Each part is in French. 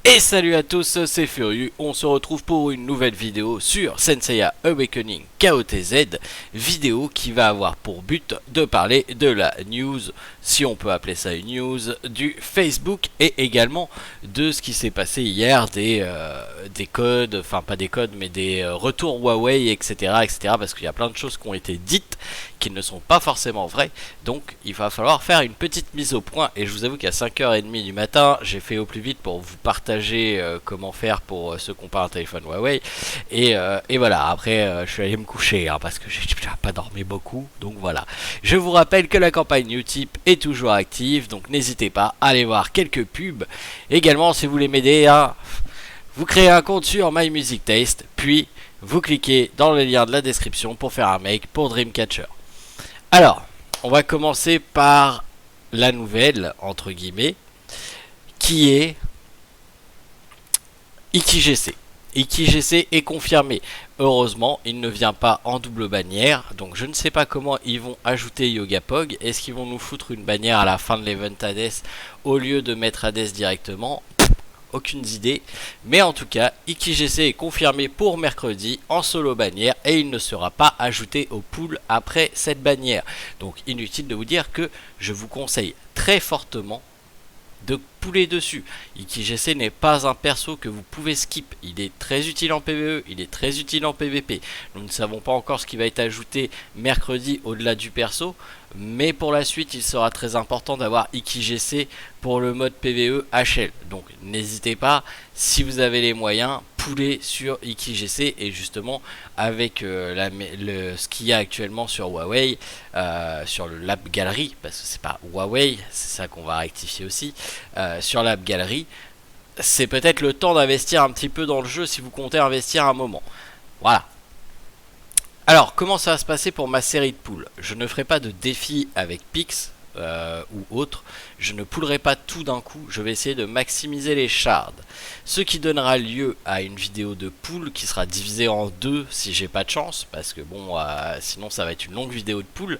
Et salut à tous, c'est Furieux, on se retrouve pour une nouvelle vidéo sur Senseiya Awakening KOTZ, vidéo qui va avoir pour but de parler de la news, si on peut appeler ça une news, du Facebook et également de ce qui s'est passé hier, des codes, enfin pas des codes mais des retours Huawei, etc. parce qu'il y a plein de choses qui ont été dites qui ne sont pas forcément vraies, donc il va falloir faire une petite mise au point. Et je vous avoue qu'à 5h30 du matin, j'ai fait au plus vite pour vous partager comment faire pour se comparer un téléphone Huawei. Et voilà, après je suis allé me coucher parce que j'ai pas dormi beaucoup, donc voilà. Je vous rappelle que la campagne Utip est toujours active, donc n'hésitez pas à aller voir quelques pubs. Également, si vous voulez m'aider, vous créez un compte sur My Music Taste, puis vous cliquez dans le lien de la description pour faire un make pour Dreamcatcher. Alors, on va commencer par la nouvelle, entre guillemets, qui est IkiGC. IkiGC est confirmé. Heureusement, il ne vient pas en double bannière, donc je ne sais pas comment ils vont ajouter Yogapog. Est-ce qu'ils vont nous foutre une bannière à la fin de l'event Hades au lieu de mettre Hades directement? Aucune idée, mais en tout cas, IkiGC est confirmé pour mercredi en solo bannière et il ne sera pas ajouté au pool après cette bannière. Donc inutile de vous dire que je vous conseille très fortement de pouler dessus. IkiGC n'est pas un perso que vous pouvez skip. Il est très utile en PvE, il est très utile en PvP. Nous ne savons pas encore ce qui va être ajouté mercredi au-delà du perso, mais pour la suite, il sera très important d'avoir IkiGC pour le mode PvE HL. Donc n'hésitez pas, si vous avez les moyens, pouler sur IkiGC. Et justement, avec ce qu'il y a actuellement sur Huawei, sur le Lab Gallery, parce que c'est pas Huawei, c'est ça qu'on va rectifier aussi, sur l'App Gallery, c'est peut-être le temps d'investir un petit peu dans le jeu si vous comptez investir un moment. Voilà. Alors, comment ça va se passer pour ma série de poules? Je ne ferai pas de défi avec Pix ou autre. Je ne poulerai pas tout d'un coup. Je vais essayer de maximiser les shards. Ce qui donnera lieu à une vidéo de poule qui sera divisée en deux si j'ai pas de chance. Parce que bon, sinon ça va être une longue vidéo de poule.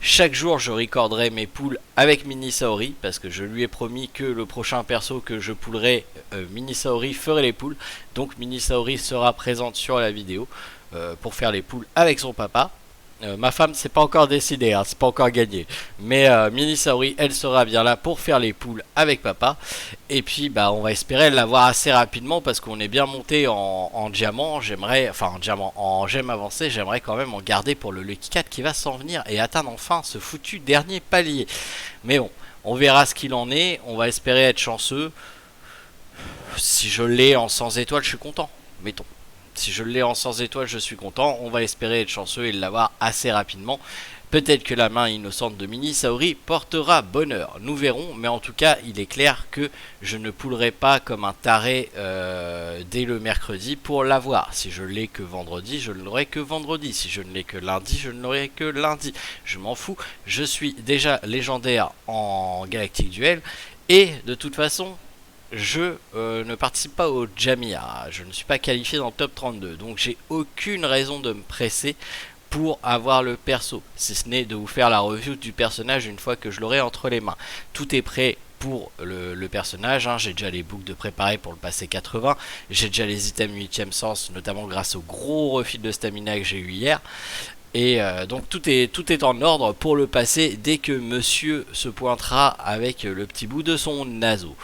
Chaque jour, je recorderai mes poules avec Mini Saori. Parce que je lui ai promis que le prochain perso que je poulerai, Mini Saori ferait les poules. Donc Mini Saori sera présente sur la vidéo pour faire les poules avec son papa. Ma femme, c'est pas encore décidé, c'est pas encore gagné. Mais Mini Saori, elle sera bien là pour faire les poules avec papa. Et puis, on va espérer l'avoir assez rapidement parce qu'on est bien monté en diamant. J'aimerais, enfin en diamant, en gemme avancée, j'aimerais quand même en garder pour le Lucky 4 qui va s'en venir et atteindre enfin ce foutu dernier palier. Mais bon, on verra ce qu'il en est. On va espérer être chanceux. Si je l'ai en 100 étoiles, je suis content. Mettons. Si je l'ai en 100 étoiles, je suis content. On va espérer être chanceux et l'avoir assez rapidement. Peut-être que la main innocente de Mini Saori portera bonheur. Nous verrons. Mais en tout cas, il est clair que je ne poulerai pas comme un taré dès le mercredi pour l'avoir. Si je l'ai que vendredi, je ne l'aurai que vendredi. Si je ne l'ai que lundi, je ne l'aurai que lundi. Je m'en fous. Je suis déjà légendaire en Galactic Duel. Et de toute façon, je ne participe pas au Jamia, je ne suis pas qualifié dans le top 32, donc j'ai aucune raison de me presser pour avoir le perso, si ce n'est de vous faire la review du personnage une fois que je l'aurai entre les mains. Tout est prêt pour le personnage, j'ai déjà les boucles de préparer pour le passer 80, j'ai déjà les items 8ème sens, notamment grâce au gros refil de stamina que j'ai eu hier. Et donc tout est en ordre pour le passer dès que monsieur se pointera avec le petit bout de son naseau.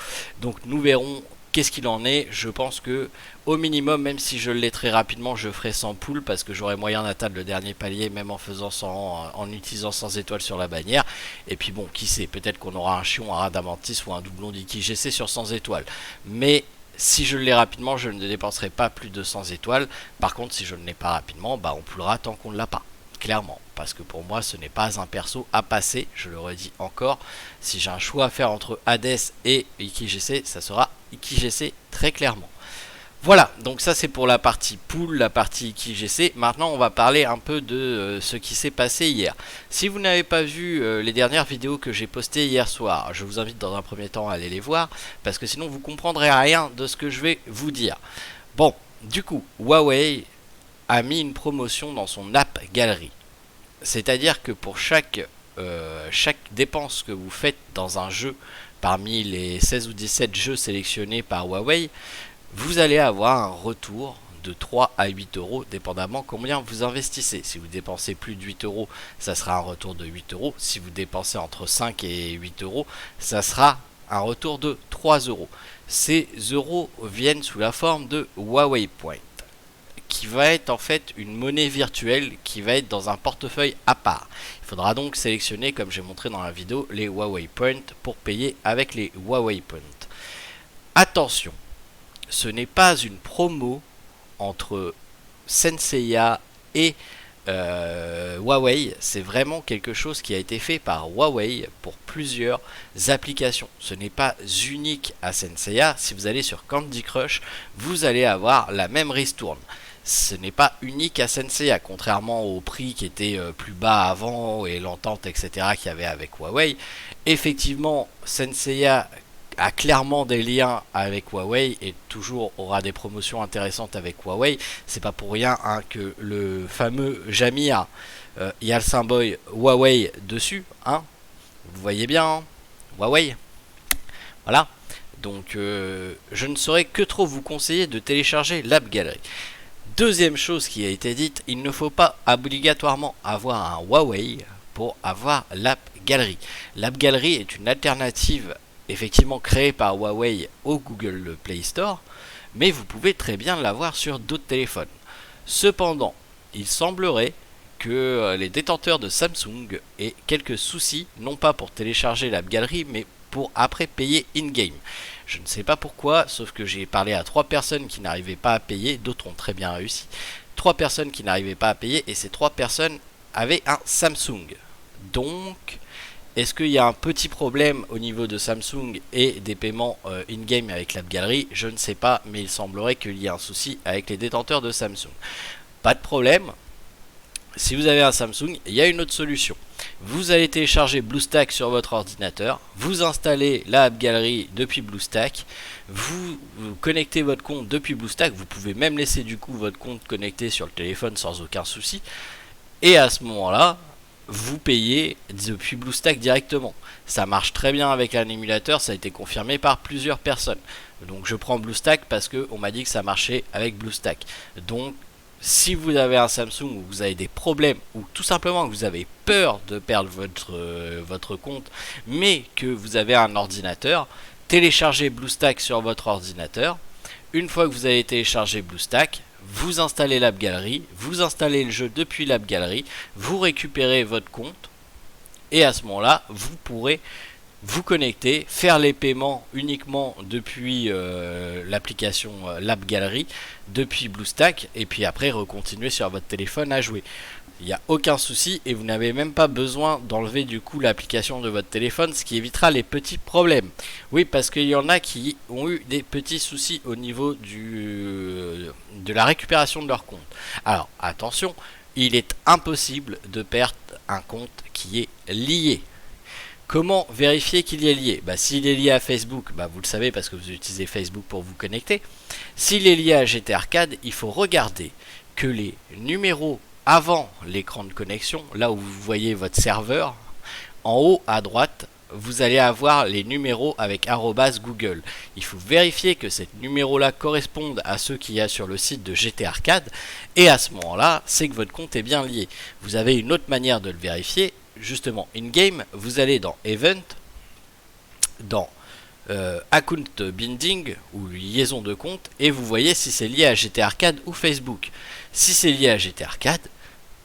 Donc nous verrons qu'est-ce qu'il en est. Je pense que au minimum, même si je l'ai très rapidement, je ferai 100 poules parce que j'aurai moyen d'atteindre le dernier palier même en faisant 100, en utilisant 100 étoiles sur la bannière. Et puis bon, qui sait, peut-être qu'on aura un chion, un Radamantis ou un doublon d'IkiGC sur 100 étoiles. Mais si je l'ai rapidement, je ne dépenserai pas plus de 100 étoiles. Par contre, si je ne l'ai pas rapidement, on poulera tant qu'on ne l'a pas. Clairement, parce que pour moi ce n'est pas un perso à passer, je le redis encore, si j'ai un choix à faire entre Hades et IkiGC, ça sera IkiGC très clairement. Voilà, donc ça c'est pour la partie pool, la partie IKGC. Maintenant on va parler un peu de ce qui s'est passé hier. Si vous n'avez pas vu les dernières vidéos que j'ai postées hier soir, je vous invite dans un premier temps à aller les voir, parce que sinon vous comprendrez rien de ce que je vais vous dire. Bon, du coup, Huawei a mis une promotion dans son App Gallery. C'est-à-dire que pour chaque dépense que vous faites dans un jeu, parmi les 16 ou 17 jeux sélectionnés par Huawei, vous allez avoir un retour de 3 à 8 euros, dépendamment combien vous investissez. Si vous dépensez plus de 8 euros, ça sera un retour de 8 euros. Si vous dépensez entre 5 et 8 euros, ça sera un retour de 3 euros. Ces euros viennent sous la forme de Huawei Point, qui va être en fait une monnaie virtuelle qui va être dans un portefeuille à part. Il faudra donc sélectionner, comme j'ai montré dans la vidéo, les Huawei Point pour payer avec les Huawei Point. Attention, ce n'est pas une promo entre Senseiya et Huawei, c'est vraiment quelque chose qui a été fait par Huawei pour plusieurs applications. Ce n'est pas unique à Senseiya. Si vous allez sur Candy Crush, vous allez avoir la même ristourne. Ce n'est pas unique à Senseiya, contrairement au prix qui était plus bas avant et l'entente etc. qu'il y avait avec Huawei. Effectivement, Senseiya a clairement des liens avec Huawei et toujours aura des promotions intéressantes avec Huawei. C'est pas pour rien hein, que le fameux Jamir, il y a le symbole Huawei dessus, hein. Vous voyez bien, hein, Huawei. Voilà. Donc je ne saurais que trop vous conseiller de télécharger l'App Gallery. Deuxième chose qui a été dite, il ne faut pas obligatoirement avoir un Huawei pour avoir l'App Gallery. L'App Gallery est une alternative effectivement créé par Huawei au Google Play Store, mais vous pouvez très bien l'avoir sur d'autres téléphones. Cependant, il semblerait que les détenteurs de Samsung aient quelques soucis, non pas pour télécharger l'App Gallery, mais pour après payer in-game. Je ne sais pas pourquoi, sauf que j'ai parlé à 3 personnes qui n'arrivaient pas à payer, d'autres ont très bien réussi. 3 personnes qui n'arrivaient pas à payer, et ces 3 personnes avaient un Samsung. Donc, est-ce qu'il y a un petit problème au niveau de Samsung et des paiements in-game avec l'App Gallery? Je ne sais pas, mais il semblerait qu'il y ait un souci avec les détenteurs de Samsung. Pas de problème. Si vous avez un Samsung, il y a une autre solution. Vous allez télécharger BlueStack sur votre ordinateur, vous installez la App Gallery depuis BlueStack, vous connectez votre compte depuis BlueStack, vous pouvez même laisser du coup votre compte connecté sur le téléphone sans aucun souci, et à ce moment-là, vous payez depuis BlueStack directement. Ça marche très bien avec un émulateur, ça a été confirmé par plusieurs personnes. Donc je prends BlueStack parce qu'on m'a dit que ça marchait avec BlueStack. Donc si vous avez un Samsung où vous avez des problèmes ou tout simplement que vous avez peur de perdre votre compte mais que vous avez un ordinateur, téléchargez BlueStack sur votre ordinateur. Une fois que vous avez téléchargé BlueStack, vous installez l'App Gallery, vous installez le jeu depuis l'App Gallery, vous récupérez votre compte et à ce moment-là, vous pourrez vous connecter, faire les paiements uniquement depuis l'application l'App Gallery, depuis BlueStack et puis après recontinuer sur votre téléphone à jouer. Il n'y a aucun souci et vous n'avez même pas besoin d'enlever du coup l'application de votre téléphone, ce qui évitera les petits problèmes. Oui, parce qu'il y en a qui ont eu des petits soucis au niveau de la récupération de leur compte. Alors attention, il est impossible de perdre un compte qui est lié. Comment vérifier qu'il y est lié? S'il est lié à Facebook, vous le savez parce que vous utilisez Facebook pour vous connecter. S'il est lié à GT Arcade, il faut regarder que les numéros avant l'écran de connexion, là où vous voyez votre serveur, en haut à droite, vous allez avoir les numéros avec @Google. Il faut vérifier que ces numéros-là correspondent à ceux qu'il y a sur le site de GT Arcade. Et à ce moment-là, c'est que votre compte est bien lié. Vous avez une autre manière de le vérifier. Justement, in-game, vous allez dans Event, dans Account Binding ou liaison de compte et vous voyez si c'est lié à GT Arcade ou Facebook. Si c'est lié à GT Arcade,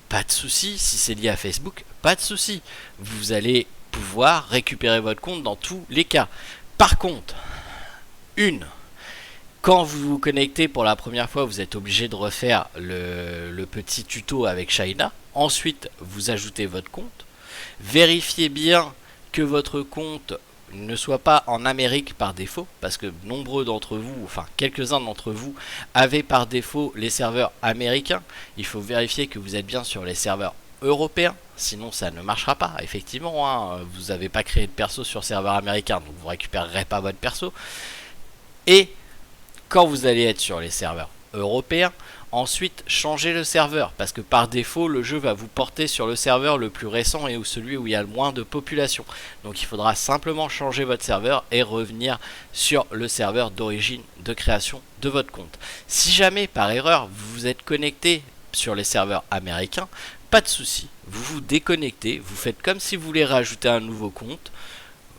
pas de souci. Si c'est lié à Facebook, pas de souci. Vous allez pouvoir récupérer votre compte dans tous les cas. Par contre, quand vous vous connectez pour la première fois, vous êtes obligé de refaire le petit tuto avec China. Ensuite, vous ajoutez votre compte. Vérifiez bien que votre compte ne soit pas en Amérique par défaut, parce que nombreux d'entre vous, enfin quelques-uns d'entre vous, avaient par défaut les serveurs américains. Il faut vérifier que vous êtes bien sur les serveurs européens, sinon ça ne marchera pas. Effectivement, hein, vous n'avez pas créé de perso sur serveur américain, donc vous récupérerez pas votre perso. Et quand vous allez être sur les serveurs européens, ensuite changez le serveur, parce que par défaut le jeu va vous porter sur le serveur le plus récent et celui où il y a le moins de population. Donc il faudra simplement changer votre serveur et revenir sur le serveur d'origine de création de votre compte. Si jamais par erreur vous vous êtes connecté sur les serveurs américains, pas de souci, vous vous déconnectez, vous faites comme si vous voulez rajouter un nouveau compte.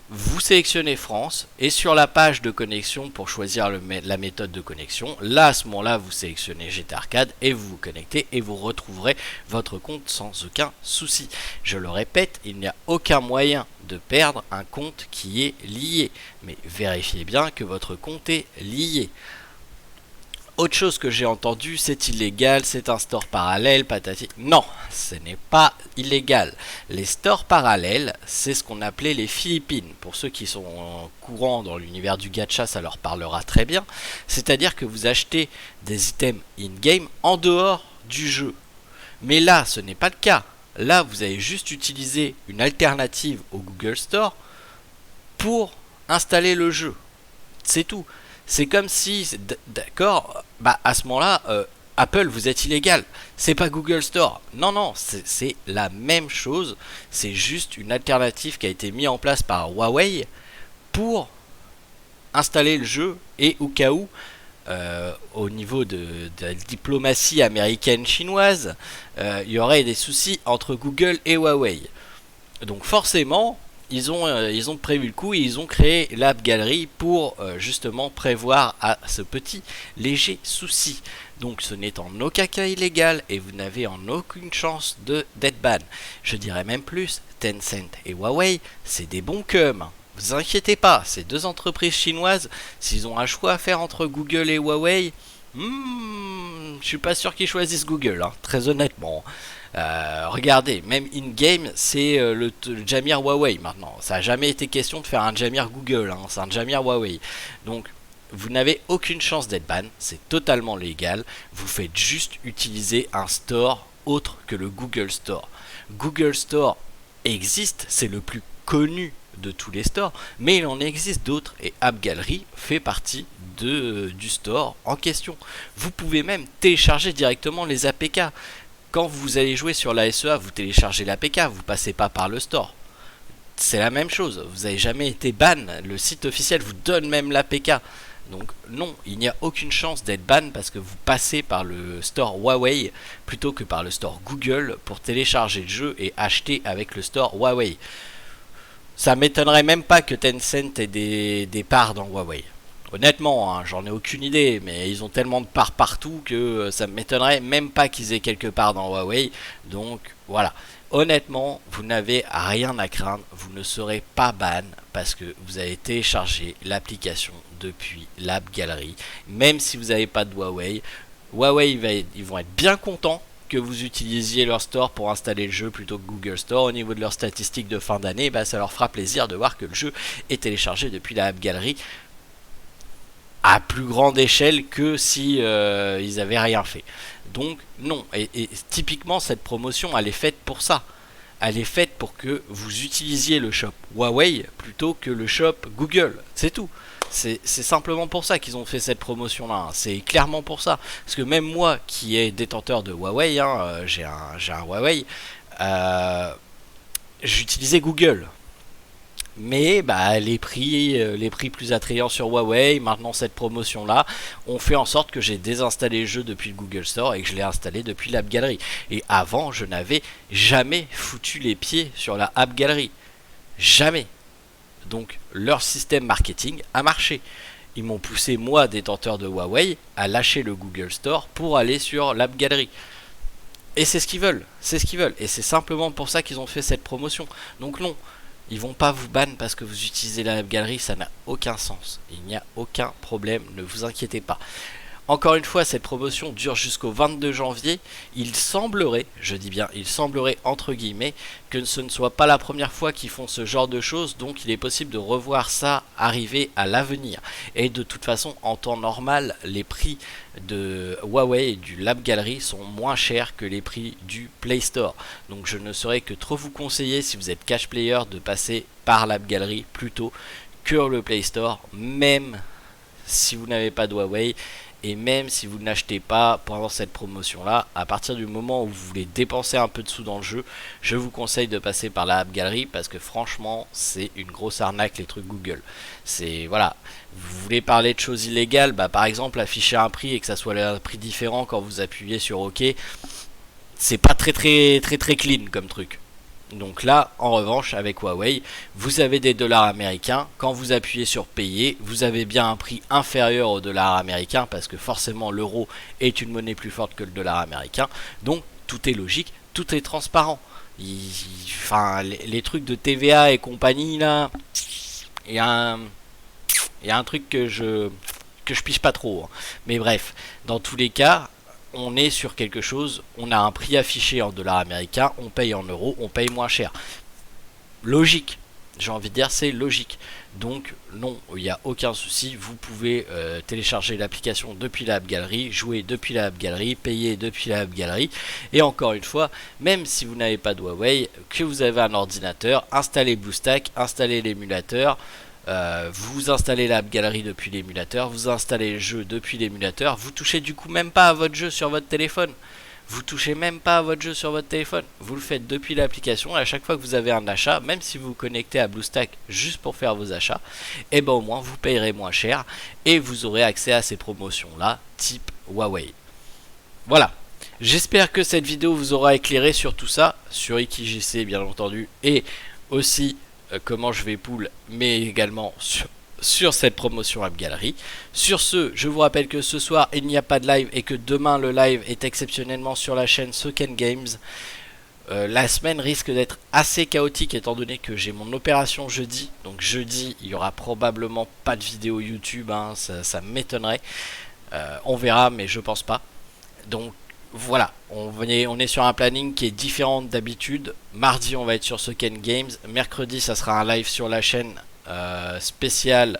Vous sélectionnez France et sur la page de connexion pour choisir la méthode de connexion, là à ce moment-là vous sélectionnez GTA Arcade et vous vous connectez et vous retrouverez votre compte sans aucun souci. Je le répète, il n'y a aucun moyen de perdre un compte qui est lié, mais vérifiez bien que votre compte est lié. Autre chose que j'ai entendu, c'est illégal, c'est un store parallèle, patati. Non, ce n'est pas illégal. Les stores parallèles, c'est ce qu'on appelait les Philippines. Pour ceux qui sont courants dans l'univers du gacha, ça leur parlera très bien. C'est-à-dire que vous achetez des items in-game en dehors du jeu. Mais là, ce n'est pas le cas. Là, vous avez juste utilisé une alternative au Google Store pour installer le jeu. C'est tout. C'est comme si, d'accord, bah à ce moment-là, Apple, vous êtes illégal. C'est pas Google Store. Non, non, c'est la même chose. C'est juste une alternative qui a été mise en place par Huawei pour installer le jeu et au cas où, au niveau de la diplomatie américaine-chinoise, il y aurait des soucis entre Google et Huawei. Donc forcément, ils ont prévu le coup et ils ont créé l'App Gallery pour justement prévoir à ce petit léger souci. Donc ce n'est en aucun cas illégal et vous n'avez en aucune chance d'être ban. Je dirais même plus, Tencent et Huawei, c'est des bons cums. Vous inquiétez pas, ces deux entreprises chinoises, s'ils ont un choix à faire entre Google et Huawei, je suis pas sûr qu'ils choisissent Google, hein, très honnêtement. Regardez, même in-game, c'est le Jamir Huawei maintenant. Ça n'a jamais été question de faire un Jamir Google, hein, c'est un Jamir Huawei. Donc, vous n'avez aucune chance d'être ban, c'est totalement légal. Vous faites juste utiliser un store autre que le Google Store. Google Store existe, c'est le plus connu de tous les stores, mais il en existe d'autres et App Gallery fait partie du store en question. Vous pouvez même télécharger directement les APK. Quand vous allez jouer sur la SEA, vous téléchargez l'APK, vous passez pas par le store. C'est la même chose, vous n'avez jamais été ban, le site officiel vous donne même l'APK. Donc non, il n'y a aucune chance d'être ban parce que vous passez par le store Huawei plutôt que par le store Google pour télécharger le jeu et acheter avec le store Huawei. Ça m'étonnerait même pas que Tencent ait des parts dans Huawei. Honnêtement, hein, j'en ai aucune idée, mais ils ont tellement de parts partout que ça m'étonnerait même pas qu'ils aient quelque part dans Huawei. Donc voilà, honnêtement, vous n'avez rien à craindre, vous ne serez pas ban parce que vous avez téléchargé l'application depuis l'App Gallery. Même si vous n'avez pas de Huawei, ils vont être bien contents que vous utilisiez leur store pour installer le jeu plutôt que Google Store. Au niveau de leurs statistiques de fin d'année, bah, ça leur fera plaisir de voir que le jeu est téléchargé depuis la App Gallery à plus grande échelle que si ils avaient rien fait. Donc non, et typiquement cette promotion elle est faite pour ça. Elle est faite pour que vous utilisiez le shop Huawei plutôt que le shop Google, c'est tout. C'est simplement pour ça qu'ils ont fait cette promotion là, c'est clairement pour ça. Parce que même moi qui est détenteur de Huawei, hein, j'ai un Huawei, j'utilisais Google. Mais bah, les prix plus attrayants sur Huawei, maintenant cette promotion là, ont fait en sorte que j'ai désinstallé le jeu depuis le Google Store et que je l'ai installé depuis l'App Gallery. Et avant, je n'avais jamais foutu les pieds sur la App Gallery. Jamais. Donc leur système marketing a marché. Ils m'ont poussé, moi, détenteur de Huawei, à lâcher le Google Store pour aller sur l'App Gallery. Et c'est ce qu'ils veulent. C'est ce qu'ils veulent. Et c'est simplement pour ça qu'ils ont fait cette promotion. Donc non. Ils vont pas vous ban parce que vous utilisez la App Gallery, ça n'a aucun sens. Il n'y a aucun problème, ne vous inquiétez pas. Encore une fois, cette promotion dure jusqu'au 22 janvier. Il semblerait, je dis bien, il semblerait entre guillemets, que ce ne soit pas la première fois qu'ils font ce genre de choses, donc il est possible de revoir ça arriver à l'avenir. Et de toute façon, en temps normal, les prix de Huawei et du Lab Gallery sont moins chers que les prix du Play Store. Donc je ne saurais que trop vous conseiller, si vous êtes cash player, de passer par Lab Gallery plutôt que le Play Store, même si vous n'avez pas de Huawei. Et même si vous n'achetez pas pendant cette promotion là, à partir du moment où vous voulez dépenser un peu de sous dans le jeu, je vous conseille de passer par la App Gallery, parce que franchement c'est une grosse arnaque les trucs Google. C'est voilà, vous voulez parler de choses illégales, bah par exemple afficher un prix et que ça soit un prix différent quand vous appuyez sur OK, c'est pas très clean comme truc. Donc là, en revanche, avec Huawei, vous avez des dollars américains. Quand vous appuyez sur payer, vous avez bien un prix inférieur au dollar américain, parce que forcément l'euro est une monnaie plus forte que le dollar américain. Donc tout est logique, tout est transparent. Enfin, les trucs de TVA et compagnie là, il y a un truc que je pige pas trop, hein. Mais bref, dans tous les cas, on est sur quelque chose, on a un prix affiché en dollars américains, on paye en euros, on paye moins cher. Logique, j'ai envie de dire, c'est logique. Donc non, il n'y a aucun souci, vous pouvez télécharger l'application depuis la App Gallery, jouer depuis la App Gallery, payer depuis la App Gallery. Et encore une fois, même si vous n'avez pas de Huawei, que vous avez un ordinateur, installez BlueStack, installez l'émulateur. Vous installez la App Gallery depuis l'émulateur, vous installez le jeu depuis l'émulateur, vous touchez du coup même pas à votre jeu sur votre téléphone. Vous touchez même pas à votre jeu sur votre téléphone. Vous le faites depuis l'application, et à chaque fois que vous avez un achat, même si vous vous connectez à BlueStack juste pour faire vos achats, et ben au moins vous payerez moins cher et vous aurez accès à ces promotions là type Huawei. Voilà. J'espère que cette vidéo vous aura éclairé sur tout ça, sur IkiGC bien entendu, et aussi comment je vais pool, mais également sur cette promotion App Gallery. Sur ce, je vous rappelle que ce soir il n'y a pas de live, et que demain le live est exceptionnellement sur la chaîne Soken Games. La semaine risque d'être assez chaotique étant donné que j'ai mon opération jeudi. Donc jeudi il y aura probablement pas de vidéo YouTube, hein, ça m'étonnerait. On verra, mais je pense pas. Donc voilà, on est sur un planning qui est différent d'habitude. Mardi on va être sur Soken Games, mercredi ça sera un live sur la chaîne spécial,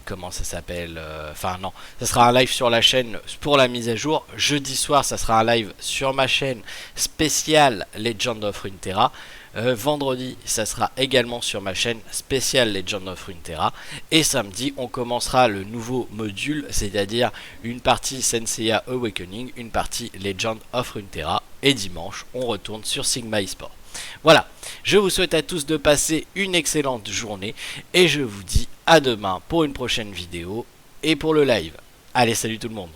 comment ça s'appelle, enfin non, ça sera un live sur la chaîne pour la mise à jour. Jeudi soir ça sera un live sur ma chaîne spécial Legend of Runeterra. Vendredi ça sera également sur ma chaîne spéciale Legend of Runeterra. Et samedi on commencera le nouveau module, c'est-à-dire une partie Senseiya Awakening, une partie Legend of Runeterra. Et dimanche on retourne sur Sigma eSport. Voilà, je vous souhaite à tous de passer une excellente journée, et je vous dis à demain pour une prochaine vidéo et pour le live. Allez, salut tout le monde.